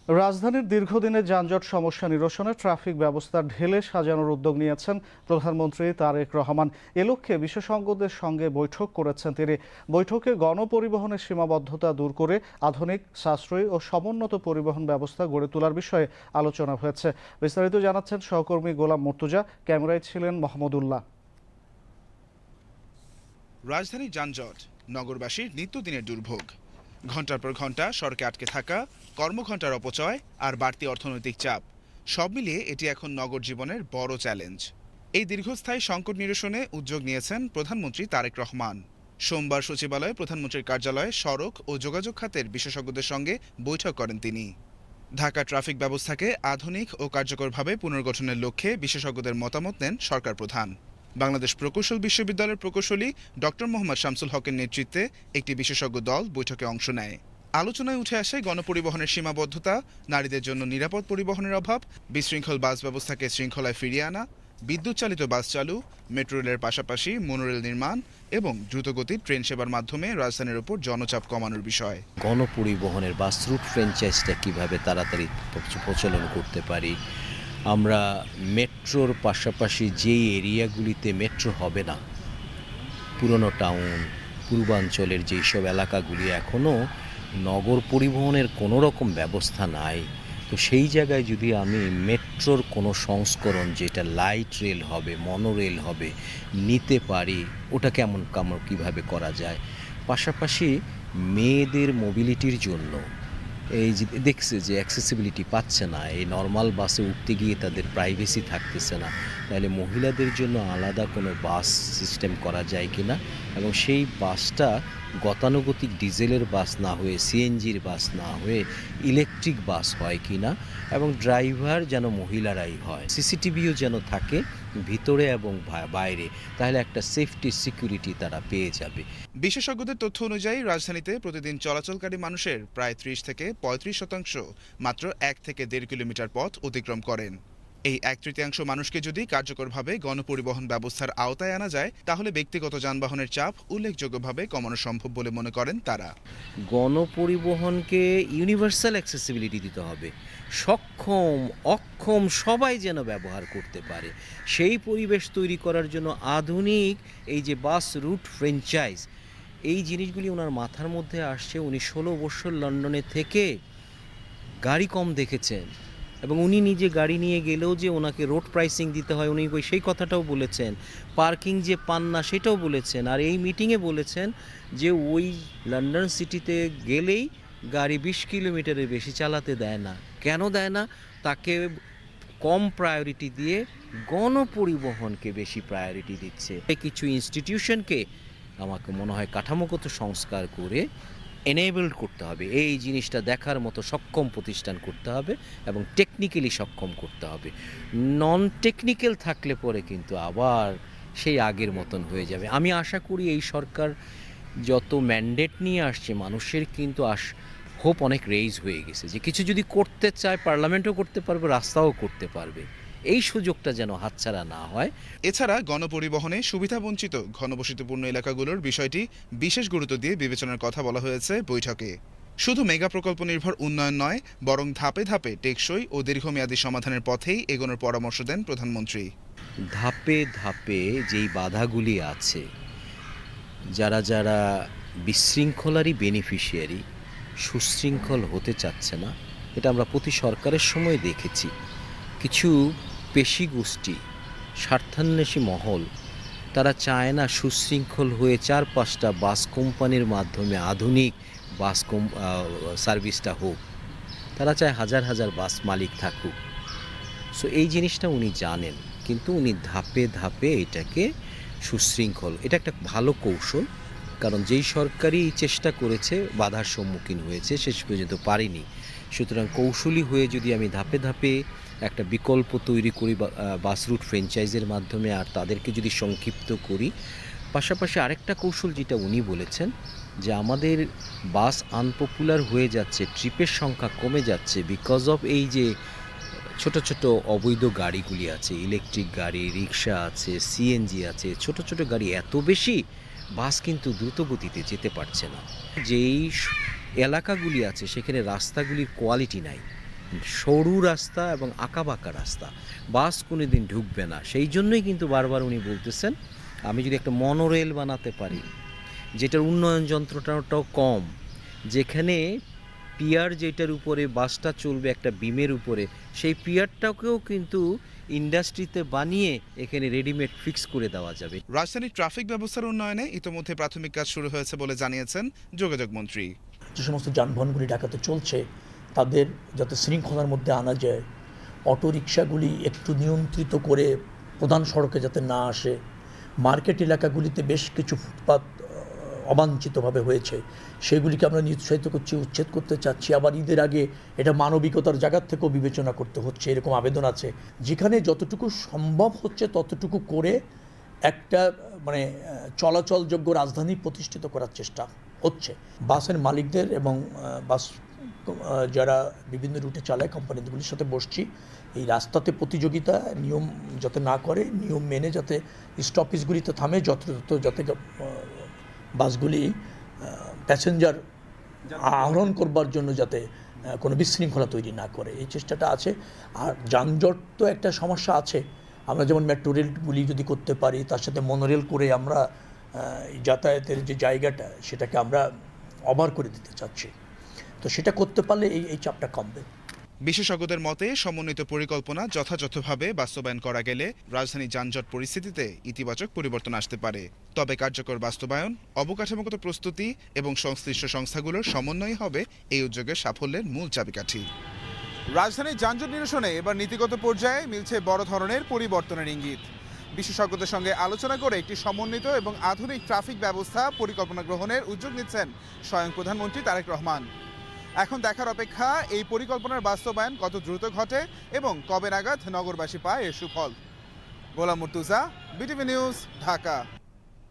রাজধানীর দীর্ঘদিনের যানজট সমস্যা নিরসনে ট্রাফিক ব্যবস্থা ঢেলে সাজানোর উদ্যোগ নিয়েছেন প্রধানমন্ত্রী তারেক রহমান। এ লক্ষ্যে বিশেষজ্ঞদের সঙ্গে বৈঠক করেছেন তিনি। বৈঠকে গণপরিবহনের সীমাবদ্ধতা দূর করে আধুনিক, সাশ্রয়ী ও সমুন্নত পরিবহন ব্যবস্থা গড়ে তোলার বিষয়ে আলোচনা হয়েছে। বিস্তারিত জানাচ্ছেন সহকর্মী গোলাম মুর্তুজা। ক্যামেরায় ছিলেন মাহমুদুল্লাহ। রাজধানীর যানজট নগরবাসীর নিত্যদিনের দুর্ভোগ। ঘন্টার পর ঘন্টা সড়কে আটকে থাকা, কর্মঘণ্টার অপচয় আর বাড়তি অর্থনৈতিক চাপ, সব মিলিয়ে এটি এখন নগর জীবনের বড় চ্যালেঞ্জ। এই দীর্ঘস্থায়ী সংকট নিরসনে উদ্যোগ নিয়েছেন প্রধানমন্ত্রী তারেক রহমান। সোমবার সচিবালয়ে প্রধানমন্ত্রীর কার্যালয়ে সড়ক ও যোগাযোগ খাতের বিশেষজ্ঞদের সঙ্গে বৈঠক করেন তিনি। ঢাকা ট্রাফিক ব্যবস্থাকে আধুনিক ও কার্যকরভাবে পুনর্গঠনের লক্ষ্যে বিশেষজ্ঞদের মতামত নেন সরকার প্রধান। বাংলাদেশ প্রকৌশল বিশ্ববিদ্যালয়ের প্রকৌশলী ডক্টর মোহাম্মদ শামসুল হকের নেতৃত্বে একটি বিশেষজ্ঞ দল বৈঠকে অংশ নেয়। আলোচনায় উঠে আসে গণপরিবহনের সীমাবদ্ধতা, নারীদের জন্য নিরাপদ পরিবহনের অভাব, বিশৃঙ্খল বাস ব্যবস্থাকে শৃঙ্খলায় ফিরিয়ে আনা, বিদ্যুৎ চালিত বাস চালু, মেট্রো রেলের পাশাপাশি মনোরেল নির্মাণ এবং দ্রুতগতির ট্রেন সেবার মাধ্যমে রাজধানীর উপর জনচাপ কমানোর বিষয়। গণপরিবহনের বাস রুট ফ্র্যাঞ্চাইজটা কীভাবে তাড়াতাড়ি প্রচলন করতে পারি, আমরা মেট্রোর পাশাপাশি যেই এরিয়াগুলিতে মেট্রো হবে না, পুরনো টাউন, পূর্বাঞ্চলের যেই সব এলাকাগুলি এখনও নগর পরিবহনের কোনো রকম ব্যবস্থা নাই, তো সেই জায়গায় যদি আমি মেট্রোর কোনো সংস্করণ, যেটা লাইট রেল হবে, মনোরেল হবে, নিতে পারি, ওটা কেমন কীভাবে করা যায়। পাশাপাশি মেয়েদের মোবিলিটির জন্য এই যে দেখছে যে অ্যাক্সেসিবিলিটি পাচ্ছে না, এই নর্মাল বাসে উঠতে গিয়ে তাদের প্রাইভেসি থাকতেছে না, তাহলে মহিলাদের জন্য আলাদা কোনো বাস সিস্টেম করা যায় কি না, এবং সেই বাসটা গতানুগতিক ডিজেলের বাস না হয়ে, সিএনজির বাস না হয়ে ইলেকট্রিক বাস হয় কি না, এবং ড্রাইভার যেন মহিলারাই হয়, সিসিটিভিও যেন থাকে ভিতরে এবং বাইরে, তাহলে একটা সেফটি সিকিউরিটি তারা পেয়ে যাবে। বিশেষজ্ঞদের তথ্য অনুযায়ী রাজধানীতে প্রতিদিন চলাচলকারী মানুষের প্রায় 30 থেকে 35% মাত্র 1 থেকে 1.5 কিলোমিটার পথ অতিক্রম করেন। এই 1/3 মানুষকে যদি কার্যকরভাবে গণপরিবহন ব্যবস্থার আওতায় আনা যায়, তাহলে ব্যক্তিগত যানবাহনের চাপ উল্লেখযোগ্যভাবে কমানো সম্ভব বলে মনে করেন তারা। গণপরিবহনকে ইউনিভার্সাল অ্যাক্সেসিবিলিটি দিতে হবে, সক্ষম অক্ষম সবাই যেন ব্যবহার করতে পারে। সেই পরিবেশ তৈরি করার জন্য আধুনিক এই যে বাস রুট ফ্র্যাঞ্চাইজ, এই জিনিসগুলি ওনার মাথার মধ্যে আসছে। উনি 16 বছর লন্ডনে থেকে গাড়ি কম দেখেছেন, এবং উনি নিজে গাড়ি নিয়ে গেলেও যে ওনাকে রোড প্রাইসিং দিতে হয়, উনি সেই কথাটাও বলেছেন। পার্কিং যে পান না সেটাও বলেছেন। আর এই মিটিংয়ে বলেছেন যে ওই লন্ডন সিটিতে গেলেই গাড়ি 20 কিলোমিটারের বেশি চালাতে দেয় না। কেন দেয় না? তাকে কম প্রায়োরিটি দিয়ে গণপরিবহনকে বেশি প্রায়োরিটি দিচ্ছে। কিছু ইনস্টিটিউশনকে আমাকে মনে হয় কাঠামোগত সংস্কার করে এনেবলড করতে হবে, এই জিনিসটা দেখার মতো সক্ষম প্রতিষ্ঠান করতে হবে এবং টেকনিক্যালি সক্ষম করতে হবে। নন টেকনিক্যাল থাকলে পরে কিন্তু আবার সেই আগের মতন হয়ে যাবে। আমি আশা করি এই সরকার যত ম্যান্ডেট নিয়ে আসছে, মানুষের কিন্তু হোপ অনেক রেইজ হয়ে গেছে যে কিছু যদি করতে চায় পার্লামেন্টও করতে পারবে, রাস্তাও করতে পারবে। এই সুযোগটা যেন হাতছাড়া না হয়। এছাড়া গণপরিবহনে সুবিধাবঞ্চিত ঘনবসতিপূর্ণ এলাকাগুলোর বিষয়টি বিশেষ গুরুত্ব দিয়ে বিবেচনার কথা বলা হয়েছে বৈঠকে। শুধু মেগা প্রকল্প নির্ভর উন্নয়ন নয়, বরং ধাপে ধাপে টেকসই ও দীর্ঘমেয়াদী সমাধানের পথেই এগোনোর পরামর্শ দেন প্রধানমন্ত্রী। ধাপে ধাপে যেই বাধাগুলি আছে, যারা যারা বিশৃঙ্খলারই বেনিফিশিয়ারি, সুশৃঙ্খল হতে চাচ্ছে না, এটা আমরা প্রতি সরকারের সময় দেখেছি। কিছু পেশি গোষ্ঠী, স্বার্থান্বেষী মহল, তারা চায় না সুশৃঙ্খল হয়ে 4-5টা বাস কোম্পানির মাধ্যমে আধুনিক বাস সার্ভিসটা হোক। তারা চায় হাজার হাজার বাস মালিক থাকুক। সো এই জিনিসটা উনি জানেন, কিন্তু উনি ধাপে ধাপে এটাকে সুশৃঙ্খল, এটা একটা ভালো কৌশল। কারণ যেই সরকারই চেষ্টা করেছে বাধার সম্মুখীন হয়েছে, শেষ পর্যন্ত পারেনি। সুতরাং কৌশলী হয়ে যদি আমি ধাপে ধাপে একটা বিকল্প তৈরি করি বাস রুট ফ্র্যাঞ্চাইজের মাধ্যমে, আর তাদেরকে যদি সংক্ষিপ্ত করি, পাশাপাশি আরেকটা কৌশল যেটা উনি বলেছেন যে আমাদের বাস আনপপুলার হয়ে যাচ্ছে, ট্রিপের সংখ্যা কমে যাচ্ছে বিকজ অফ এই যে ছোট ছোট অবৈধ গাড়িগুলি আছে, ইলেকট্রিক গাড়ি, রিক্সা আছে, সিএনজি আছে, ছোট ছোট গাড়ি এত বেশি, বাস কিন্তু দ্রুত গতিতে যেতে পারছে না। যেই এলাকাগুলি আছে সেখানে রাস্তাগুলির কোয়ালিটি নাই, সরু রাস্তা এবং আঁকাবাঁকা রাস্তা, বাস কোনো দিন ঢুকবে না। সেই জন্যই কিন্তু বারবার উনি বলতেছেন আমি যদি একটা মনোরেল বানাতে পারি যেটার উন্নয়ন যন্ত্রটাও কম, যেখানে পিয়ার যেটার উপরে বাসটা চলবে একটা বিমের উপরে, সেই পিয়ারটাকেও কিন্তু ইন্ডাস্ট্রিতে বানিয়ে এখানে রেডিমেড ফিক্স করে দেওয়া যাবে। রাজধানীর ট্রাফিক ব্যবস্থার উন্নয়নে ইতোমধ্যে প্রাথমিক কাজ শুরু হয়েছে বলে জানিয়েছেন যোগাযোগ মন্ত্রী। যে সমস্ত যানবাহনগুলি ঢাকাতে চলছে তাদের যাতে শৃঙ্খলার মধ্যে আনা যায়, অটোরিকশাগুলি একটু নিয়ন্ত্রিত করে প্রধান সড়কে যাতে না আসে, মার্কেট এলাকাগুলিতে বেশ কিছু ফুটপাত অবাঞ্ছিতভাবে হয়েছে সেগুলিকে আমরা নিরুৎসাহিত করছি, উচ্ছেদ করতে চাচ্ছি। আবার ঈদের আগে এটা মানবিকতার জায়গার থেকেও বিবেচনা করতে হচ্ছে, এরকম আবেদন আছে। যেখানে যতটুকু সম্ভব হচ্ছে ততটুকু করে একটা মানে চলাচলযোগ্য রাজধানী প্রতিষ্ঠিত করার চেষ্টা হচ্ছে। বাসের মালিকদের এবং বাস যারা বিভিন্ন রুটে চালায় কোম্পানিগুলির সাথে বসছি, এই রাস্তাতে প্রতিযোগিতা নিয়ম যাতে না করে, নিয়ম মেনে যাতে স্টপেজগুলিতে থামে, যাতে বাসগুলি প্যাসেঞ্জার আহরণ করবার জন্য যাতে কোনো বিশৃঙ্খলা তৈরি না করে, এই চেষ্টাটা আছে। আর যানজট তো একটা সমস্যা আছে। আমরা যেমন মেট্রো রেলগুলি যদি করতে পারি, তার সাথে মনোরেল করে আমরা যাতায়াতের যে জায়গাটা সেটাকে আমরা অভার করে দিতে চাচ্ছি। তো সেটা করতে পারলে এই চাপটা কমবে। বিশেষজ্ঞদের মতে সমন্বিত পরিকল্পনা যথাযথভাবে বাস্তবায়ন করা গেলে রাজধানী যানজট পরিস্থিতিতে ইতিবাচক পরিবর্তন আসতে পারে। তবে কার্যকর বাস্তবায়ন, অবকাঠামোগত প্রস্তুতি এবং সংশ্লিষ্ট সংস্থাগুলোর সমন্বয় হবে এই উদ্যোগের সাফল্যের মূল চাবিকাঠি। রাজধানীর যানজট নিরসনে এবার নীতিগত পর্যায়ে মিলছে বড় ধরনের পরিবর্তনের ইঙ্গিত। বিশেষজ্ঞদের সঙ্গে আলোচনা করে একটি সমন্বিত এবং আধুনিক ট্রাফিক ব্যবস্থা পরিকল্পনা গ্রহণের উদ্যোগ নিচ্ছেন স্বয়ং প্রধানমন্ত্রী তারেক রহমান। এখন দেখার অপেক্ষা এই পরিকল্পনার বাস্তবায়ন কত দ্রুত ঘটে এবং কবে নাগাদ নগরবাসী পায় এর সুফল। গোলাম মুর্তুজা, বিটিভি নিউজ, ঢাকা।